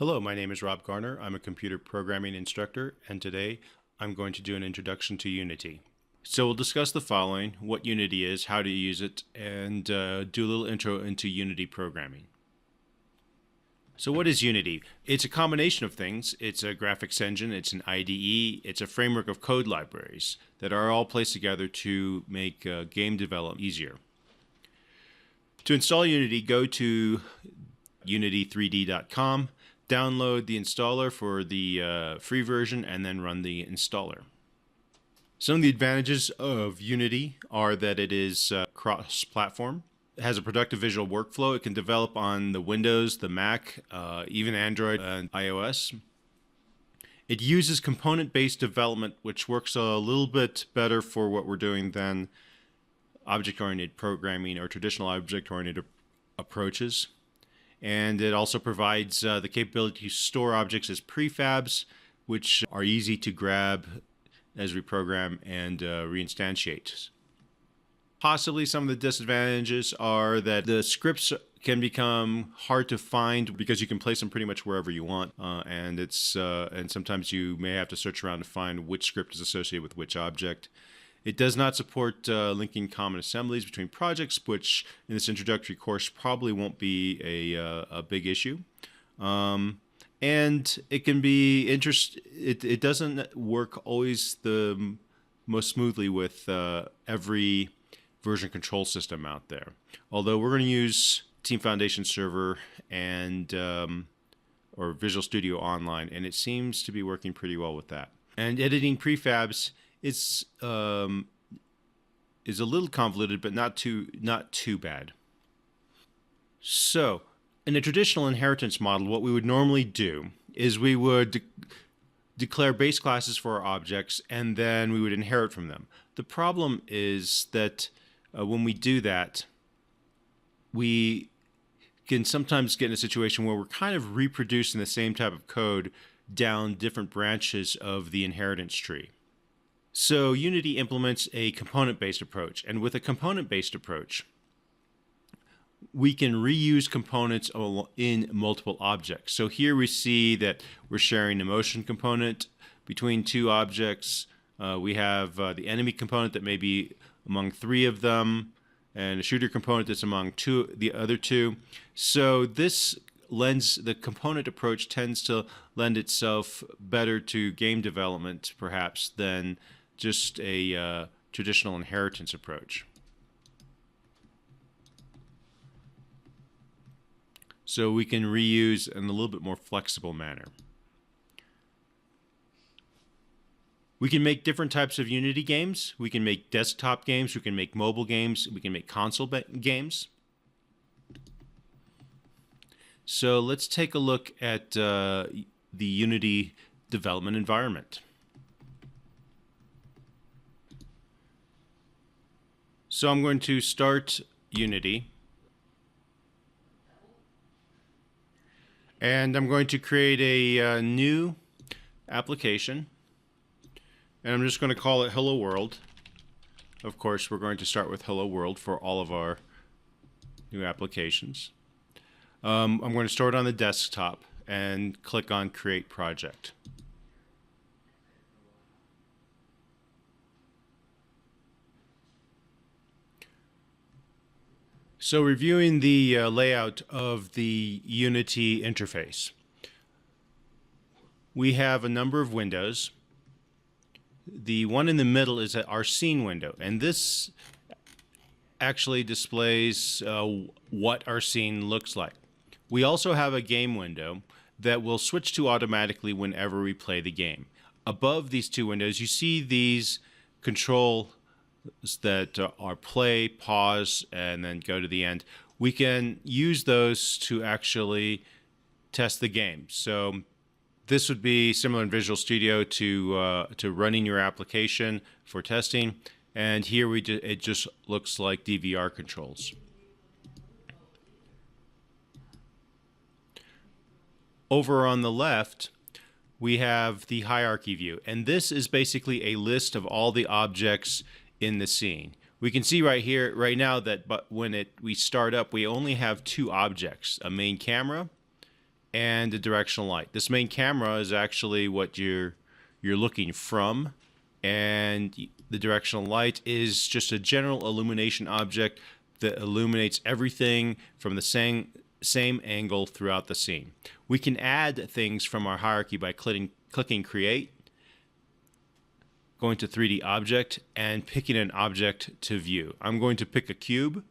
Hello, my name is Rob Garner. I'm a computer programming instructor, and today I'm going to do an introduction to Unity. So we'll discuss the following: what Unity is, how to use it, and do a little intro into Unity programming. So what is Unity? It's a combination of things. It's a graphics engine, it's an IDE, it's a framework of code libraries that are all placed together to make game development easier. To install Unity, go to unity3d.com, download the installer for the free version, and then run the installer. Some of the advantages of Unity are that it is cross-platform. It has a productive visual workflow. It can develop on the Windows, the Mac, even Android and iOS. It uses component-based development, which works a little bit better for what we're doing than object-oriented programming or traditional object-oriented approaches. And it also provides the capability to store objects as prefabs, which are easy to grab as we program and reinstantiate. Possibly some of the disadvantages are that the scripts can become hard to find because you can place them pretty much wherever you want, and sometimes you may have to search around to find which script is associated with which object. It does not support linking common assemblies between projects, which in this introductory course probably won't be a big issue. And it can be it doesn't work always the most smoothly with every version control system out there. Although we're going to use Team Foundation Server and or Visual Studio Online, and it seems to be working pretty well with that. And editing prefabs is a little convoluted, but not too bad. So, in a traditional inheritance model, what we would normally do is we would declare base classes for our objects, and then we would inherit from them. The problem is that when we do that, we can sometimes get in a situation where we're kind of reproducing the same type of code down different branches of the inheritance tree. So Unity implements a component-based approach, and with a component-based approach, we can reuse components in multiple objects. So here we see that we're sharing a motion component between two objects. We have the enemy component that may be among three of them, and a shooter component that's among the other two. So the component approach tends to lend itself better to game development, perhaps, than just a traditional inheritance approach. So we can reuse in a little bit more flexible manner. We can make different types of Unity games. We can make desktop games, we can make mobile games, we can make console games. So let's take a look at the Unity development environment. So I'm going to start Unity, and I'm going to create a new application, and I'm just going to call it Hello World. Of course, we're going to start with Hello World for all of our new applications. I'm going to store it on the desktop and click on Create Project. So reviewing the layout of the Unity interface, we have a number of windows. The one in the middle is our scene window, and this actually displays what our scene looks like. We also have a game window that will switch to automatically whenever we play the game. Above these two windows, you see these control that are play, pause, and then go to the end. We can use those to actually test the game. So this would be similar in Visual Studio to running your application for testing. And here it just looks like DVR controls. Over on the left, we have the hierarchy view, and this is basically a list of all the objects in the scene. We can see right now that when we start up, we only have two objects, a main camera and a directional light. This main camera is actually what you're looking from, and the directional light is just a general illumination object that illuminates everything from the same angle throughout the scene. We can add things from our hierarchy by clicking Create, going to 3D Object, and picking an object to view. I'm going to pick a cube,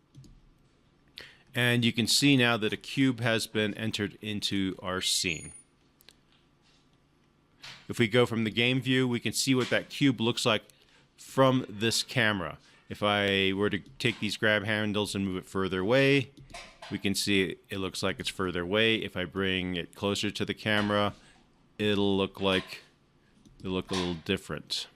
and you can see now that a cube has been entered into our scene. If we go from the game view, we can see what that cube looks like from this camera. If I were to take these grab handles and move it further away, we can see it looks like it's further away. If I bring it closer to the camera, it'll look a little different.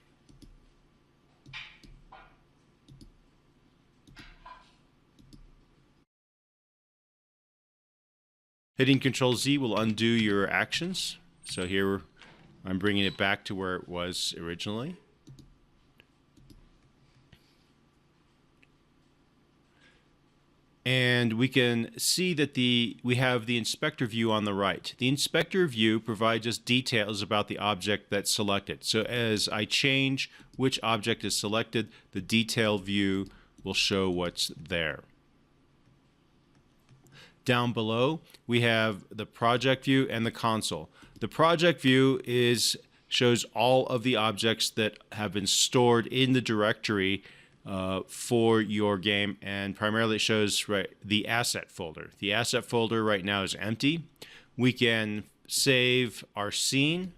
Hitting Control Z will undo your actions. So here I'm bringing it back to where it was originally. And we can see that we have the inspector view on the right. The inspector view provides us details about the object that's selected. So as I change which object is selected, the detail view will show what's there. Down below, we have the project view and the console. The project view shows all of the objects that have been stored in the directory for your game, and primarily it shows the asset folder. The asset folder right now is empty. We can save our scene.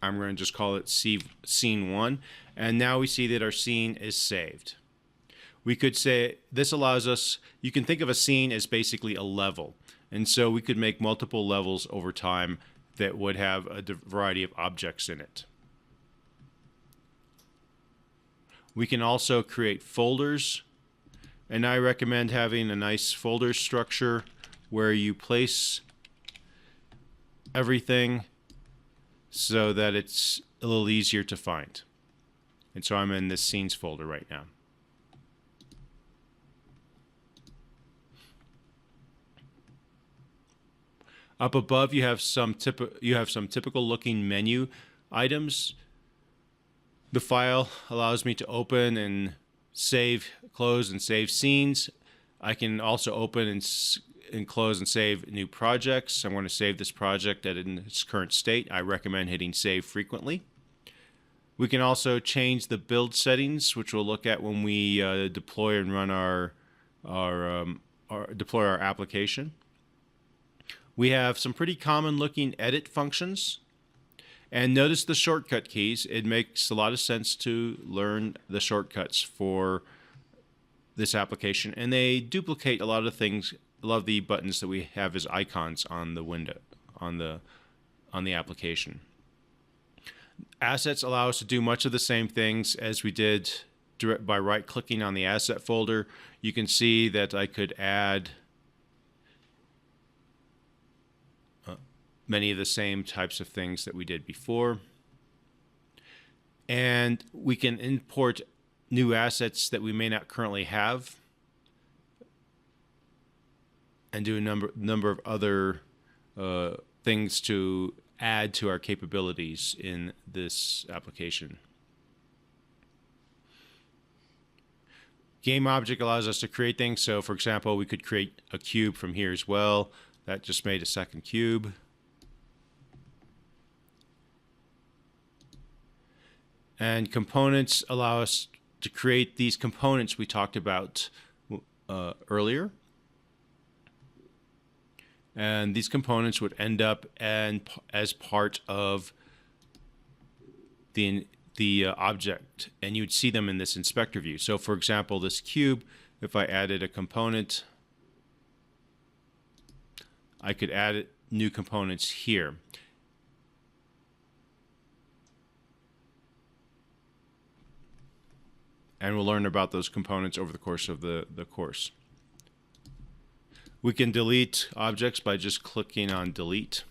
I'm going to just call it scene 1, and now we see that our scene is saved. We could say this allows us, you can think of a scene as basically a level, and so we could make multiple levels over time that would have a variety of objects in it. We can also create folders, and I recommend having a nice folder structure where you place everything so that it's a little easier to find. And so I'm in this scenes folder right now. Up above, you have some typical looking menu items. The file allows me to open and save, close, and save scenes. I can also open and close and save new projects. I'm going to save this project in its current state. I recommend hitting save frequently. We can also change the build settings, which we'll look at when we deploy and run deploy our application. We have some pretty common looking edit functions, and notice the shortcut keys. It makes a lot of sense to learn the shortcuts for this application, and they duplicate a lot of things, a lot of the buttons that we have as icons on the window, on the application. Assets allow us to do much of the same things as we did by right-clicking on the asset folder. You can see that I could add many of the same types of things that we did before. And we can import new assets that we may not currently have and do a number of other things to add to our capabilities in this application. Game object allows us to create things. So for example, we could create a cube from here as well. That just made a second cube. And components allow us to create these components we talked about earlier. And these components would end up as part of the object, and you would see them in this inspector view. So for example, this cube, if I added a component, I could add new components here. And we'll learn about those components over the course of the course. We can delete objects by just clicking on delete.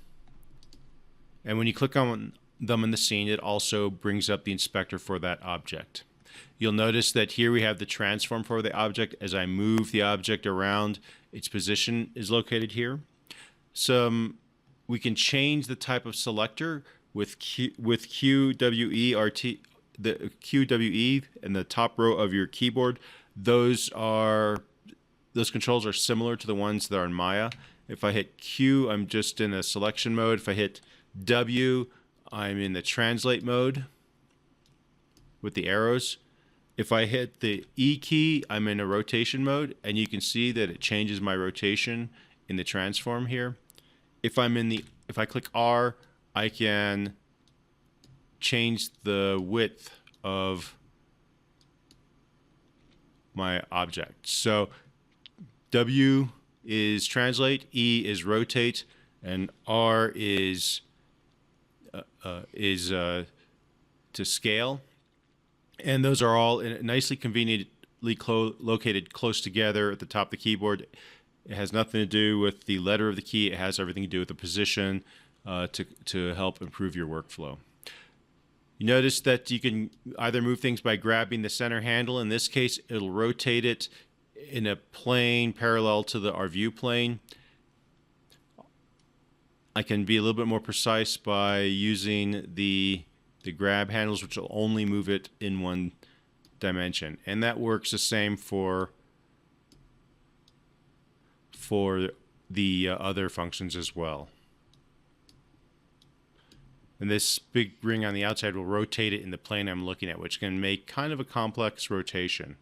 And when you click on them in the scene, it also brings up the inspector for that object. You'll notice that here we have the transform for the object. As I move the object around, its position is located here. We can change the type of selector with QWERT, the QWE in the top row of your keyboard. Those controls are similar to the ones that are in Maya. If I hit Q, I'm just in a selection mode. If I hit W, I'm in the translate mode with the arrows. If I hit the E key, I'm in a rotation mode, and you can see that it changes my rotation in the transform here. If I click R, I can change the width of my object. So W is translate, E is rotate, and R is to scale. And those are all nicely conveniently located close together at the top of the keyboard. It has nothing to do with the letter of the key. It has everything to do with the position to help improve your workflow. You notice that you can either move things by grabbing the center handle. In this case, it'll rotate it in a plane parallel to our view plane. I can be a little bit more precise by using the grab handles, which will only move it in one dimension. And that works the same for the other functions as well. And this big ring on the outside will rotate it in the plane I'm looking at, which can make kind of a complex rotation.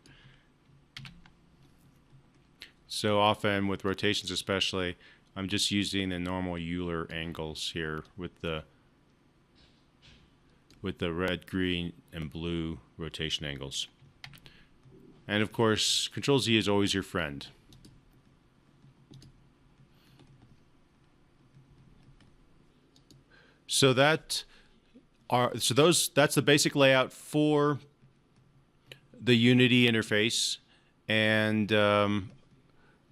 So often with rotations especially, I'm just using the normal Euler angles here with the red, green, and blue rotation angles. And of course, Control Z is always your friend. So that's the basic layout for the Unity interface. And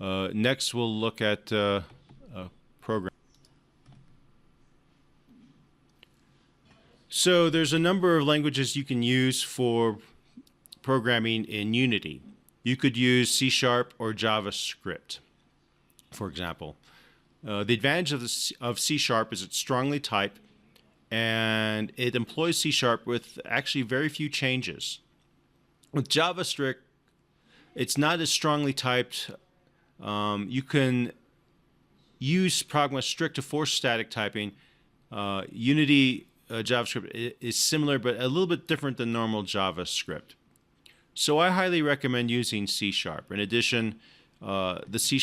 next we'll look at program. So there's a number of languages you can use for programming in Unity. You could use C# or JavaScript, for example. The advantage of C# is it's strongly typed, and it employs C# with actually very few changes. With JavaScript, it's not as strongly typed. You can use Pragma strict to force static typing. Unity JavaScript is similar, but a little bit different than normal JavaScript. So I highly recommend using C#. In addition, the C#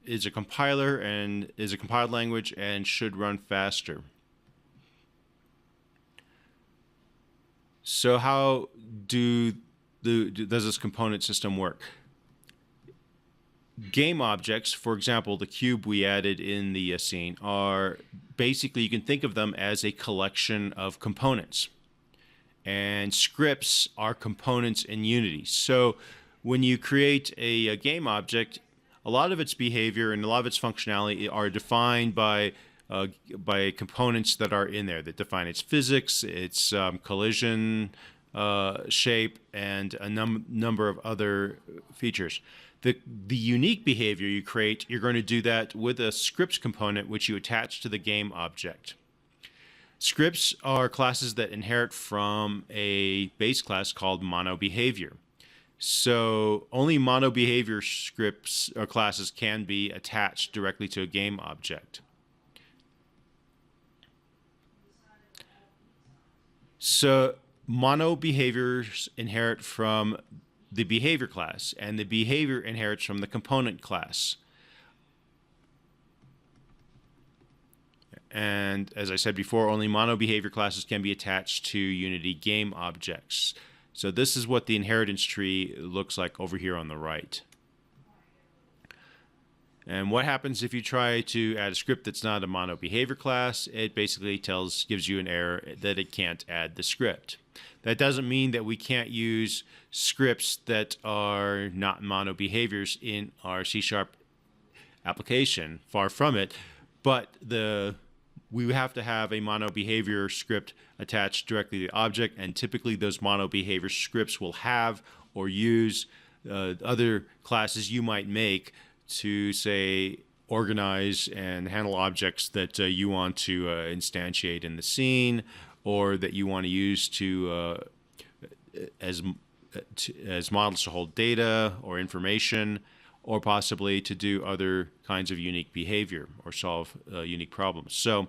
is a compiler and is a compiled language and should run faster. So how does this component system work? Game objects, for example, the cube we added in the scene, are basically, you can think of them as a collection of components. And scripts are components in Unity. So when you create a game object, a lot of its behavior and a lot of its functionality are defined by components that are in there that define its physics, its collision shape, and a number of other features. The unique behavior you create, you're going to do that with a scripts component, which you attach to the game object. Scripts are classes that inherit from a base class called MonoBehavior. So only MonoBehavior scripts or classes can be attached directly to a game object. So MonoBehaviors inherit from the behavior class, and the behavior inherits from the component class. And as I said before, only MonoBehavior classes can be attached to Unity game objects. So this is what the inheritance tree looks like over here on the right. And what happens if you try to add a script that's not a MonoBehavior class? It basically gives you an error that it can't add the script. That doesn't mean that we can't use scripts that are not MonoBehaviors in our C# application. Far from it. But we have to have a MonoBehavior script attached directly to the object, and typically those MonoBehavior scripts will have or use other classes you might make to, say, organize and handle objects that you want to instantiate in the scene, or that you want to use as models to hold data or information, or possibly to do other kinds of unique behavior or solve unique problems. So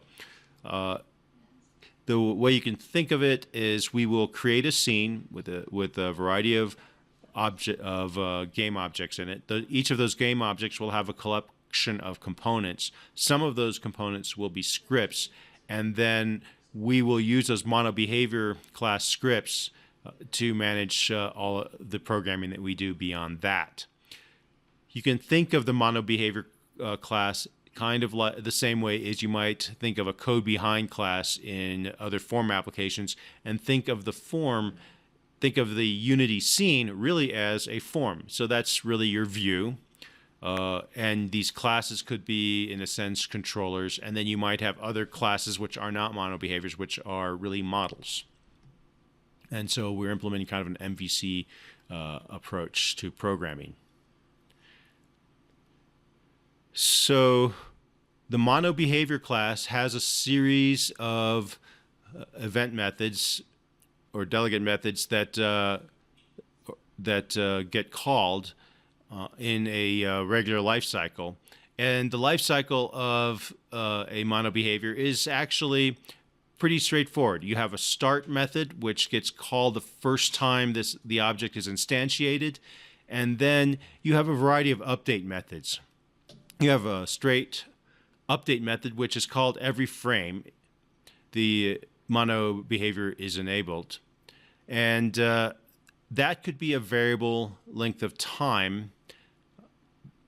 the way you can think of it is we will create a scene with a variety of game objects in it. Each of those game objects will have a collection of components. Some of those components will be scripts, and then we will use those MonoBehavior class scripts to manage all the programming that we do beyond that. You can think of the MonoBehavior class kind of like the same way as you might think of a code behind class in other form applications, and think of the Unity scene really as a form. So that's really your view. And these classes could be, in a sense, controllers. And then you might have other classes which are not MonoBehaviors, which are really models. And so we're implementing kind of an MVC approach to programming. So the MonoBehavior class has a series of event methods or delegate methods that get called in a regular life cycle. And the life cycle of a MonoBehavior is actually pretty straightforward. You have a start method, which gets called the first time the object is instantiated, and then you have a variety of update methods. You have a straight update method, which is called every frame the MonoBehavior is enabled. And that could be a variable length of time,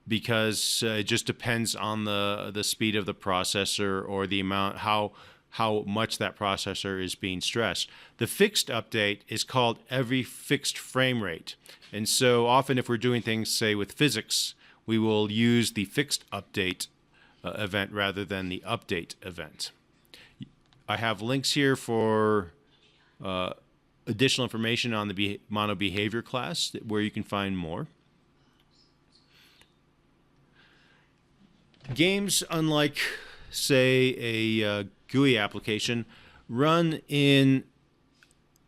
because it just depends on the speed of the processor or the amount, how much that processor is being stressed. The fixed update is called every fixed frame rate. And so often if we're doing things, say, with physics, we will use the fixed update event rather than the update event. I have links here for additional information on the MonoBehavior class where you can find more. Games, unlike, say, a GUI application, run in,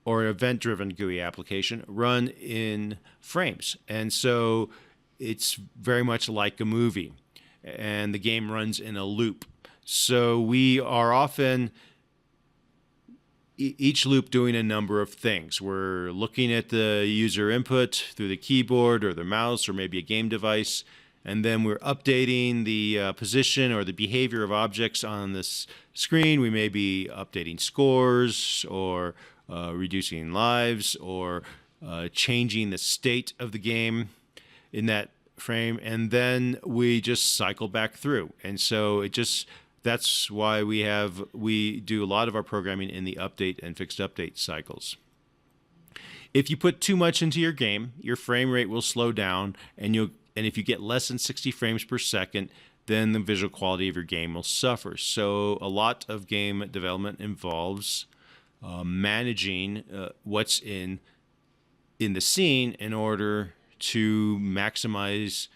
or an event-driven GUI application, run in frames. And so it's very much like a movie, and the game runs in a loop. So we are often each loop doing a number of things. We're looking at the user input through the keyboard or the mouse or maybe a game device, and then we're updating the position or the behavior of objects on this screen. We may be updating scores or reducing lives or changing the state of the game in that frame, and then we just cycle back through. And so that's why we do a lot of our programming in the update and fixed update cycles. If you put too much into your game, your frame rate will slow down, and if you get less than 60 frames per second, then the visual quality of your game will suffer. So a lot of game development involves managing what's in the scene in order to maximize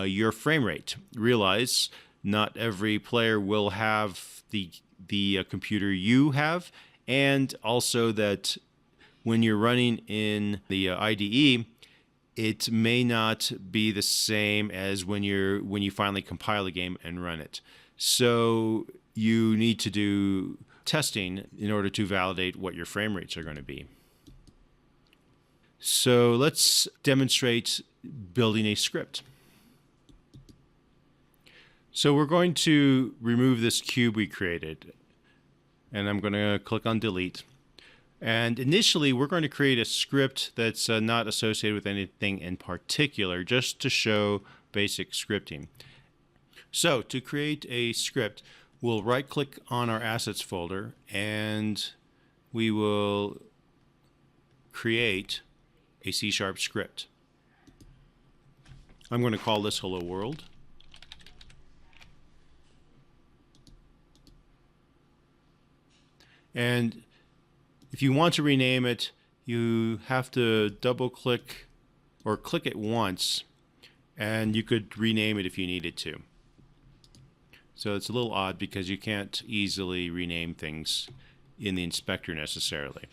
your frame rate. Realize not every player will have the computer you have, and also that when you're running in the IDE, it may not be the same as when you finally compile a game and run it. So you need to do testing in order to validate what your frame rates are going to be. So let's demonstrate building a script. So we're going to remove this cube we created, and I'm going to click on delete. And initially, we're going to create a script that's not associated with anything in particular, just to show basic scripting. So to create a script, we'll right-click on our assets folder, and we will create a C# script. I'm going to call this Hello World. And if you want to rename it, you have to double click or click it once, and you could rename it if you needed to. So it's a little odd because you can't easily rename things in the inspector necessarily.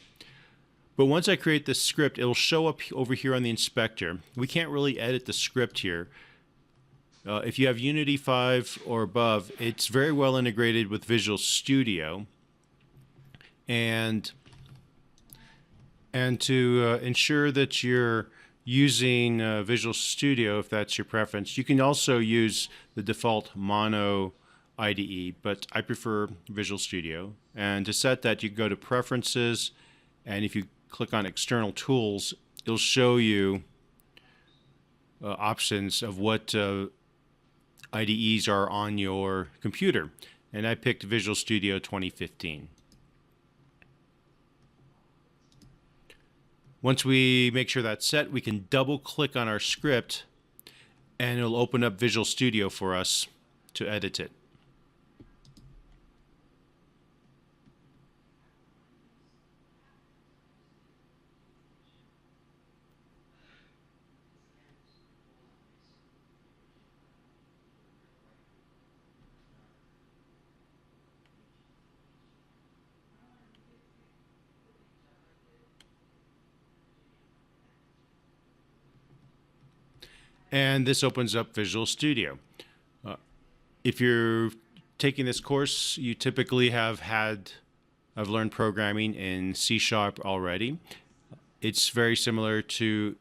But once I create this script, it'll show up over here on the inspector. We can't really edit the script here. If you have Unity 5 or above, it's very well integrated with Visual Studio. And to ensure that you're using Visual Studio, if that's your preference, you can also use the default Mono IDE, but I prefer Visual Studio. And to set that, you go to Preferences, and if you click on External Tools, it'll show you options of what IDEs are on your computer. And I picked Visual Studio 2015. Once we make sure that's set, we can double click on our script and it'll open up Visual Studio for us to edit it. And this opens up Visual Studio. If you're taking this course, you typically have learned programming in C# already. It's very similar to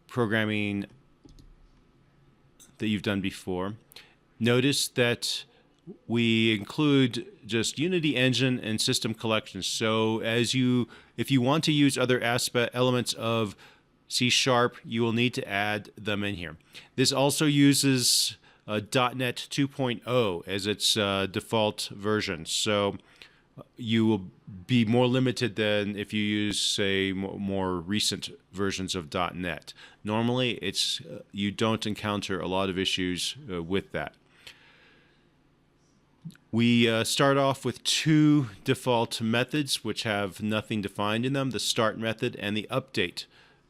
programming that you've done before. Notice that we include just Unity Engine and System Collections. So if you want to use other elements of C#, you will need to add them in here. This also uses .NET 2.0 as its default version. So you will be more limited than if you use, say, more recent versions of .NET. Normally, you don't encounter a lot of issues with that. We start off with two default methods which have nothing defined in them, the start method and the update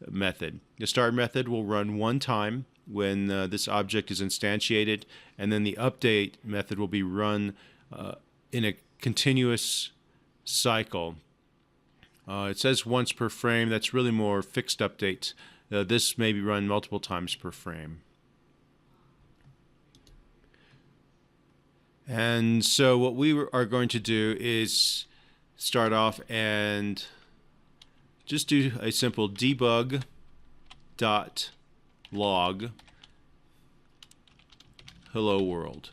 method. The start method will run one time when this object is instantiated, and then the update method will be run in a continuous cycle. It says once per frame. That's really more fixed updates. This may be run multiple times per frame. And so what we are going to do is start off and just do a simple debug.log hello world.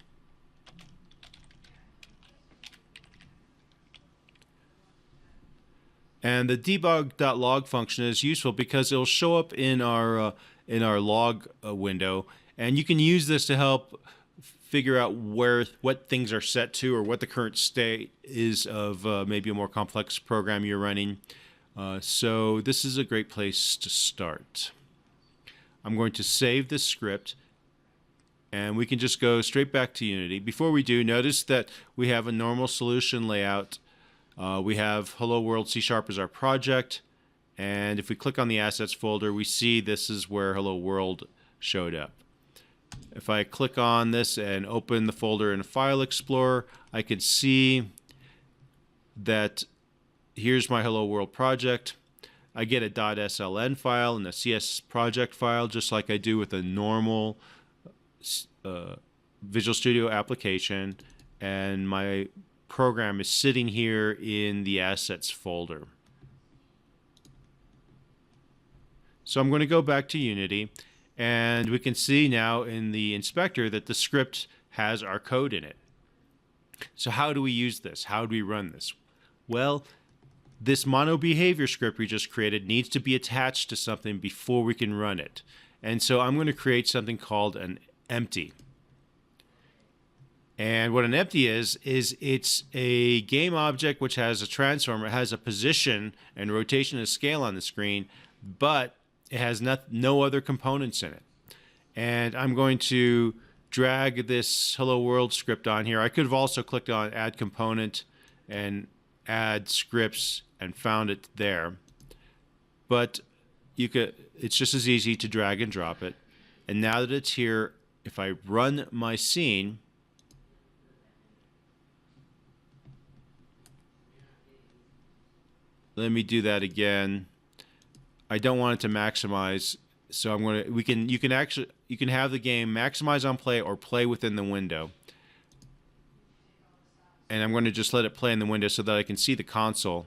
And the debug.log function is useful because it'll show up in our log window, and you can use this to help figure out what things are set to or what the current state is of maybe a more complex program you're running. So this is a great place to start. I'm going to save this script, and we can just go straight back to Unity. Before we do, notice that we have a normal solution layout. We have Hello World C# as our project, and if we click on the assets folder, we see this is where Hello World showed up. If I click on this and open the folder in File Explorer, I can see that here's my Hello World project. I get a .sln file and a CS project file, just like I do with a normal Visual Studio application, and my program is sitting here in the assets folder. So I'm going to go back to Unity, and we can see now in the inspector that the script has our code in it. So how do we use this? How do we run this? Well, this MonoBehavior script we just created needs to be attached to something before we can run it. And so I'm going to create something called an empty. And what an empty is it's a game object which has a transform. It has a position and rotation and scale on the screen, but it has no other components in it. And I'm going to drag this Hello World script on here. I could have also clicked on Add Component and add scripts and found it there. But it's just as easy to drag and drop it. And now that it's here, if I run my scene, let me do that again. I don't want it to maximize, so you can have the game maximize on play or play within the window. And I'm going to just let it play in the window so that I can see the console.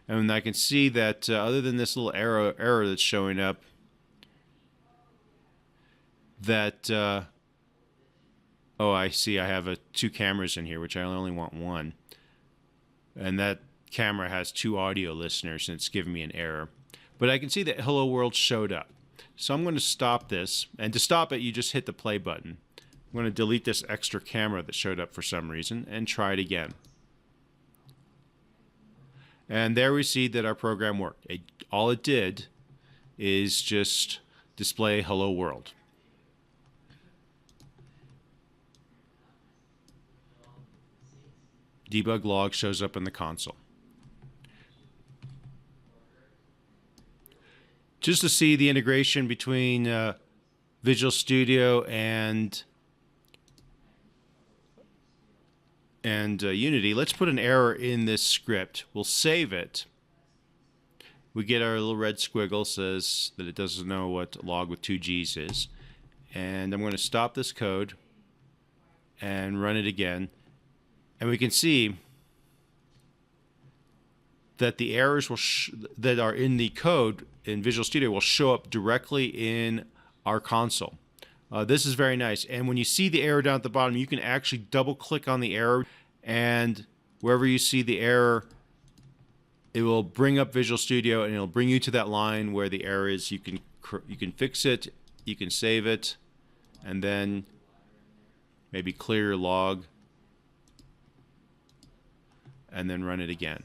And I can see that other than this little error that's showing up, that oh, I see I have two cameras in here, which I only want one. And that camera has two audio listeners, and it's giving me an error. But I can see that Hello World showed up. So I'm going to stop this. And to stop it, you just hit the play button. I'm going to delete this extra camera that showed up for some reason and try it again. And there we see that our program worked. All it did is just display Hello World. Debug log shows up in the console. Just to see the integration between Visual Studio and Unity, let's put an error in this script. We'll save it. We get our little red squiggle, says that it doesn't know what log with 2 G's is. And I'm going to stop this code and run it again. And we can see that the errors that are in the code in Visual Studio will show up directly in our console. This is very nice. And when you see the error down at the bottom, you can actually double click on the error, and wherever you see the error, it will bring up Visual Studio and it'll bring you to that line where the error is. You can fix it, you can save it, and then maybe clear your log and then run it again.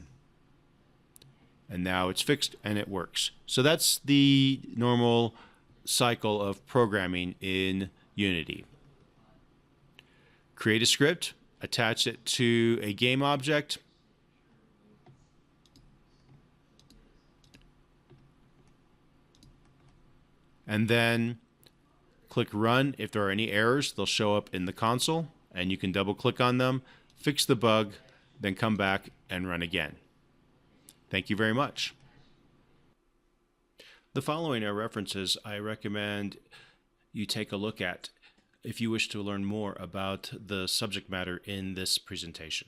And now it's fixed and it works. So that's the normal cycle of programming in Unity. Create a script, attach it to a game object, and then click Run. If there are any errors, they'll show up in the console, and you can double click on them, fix the bug, then come back and run again. Thank you very much. The following are references I recommend you take a look at if you wish to learn more about the subject matter in this presentation.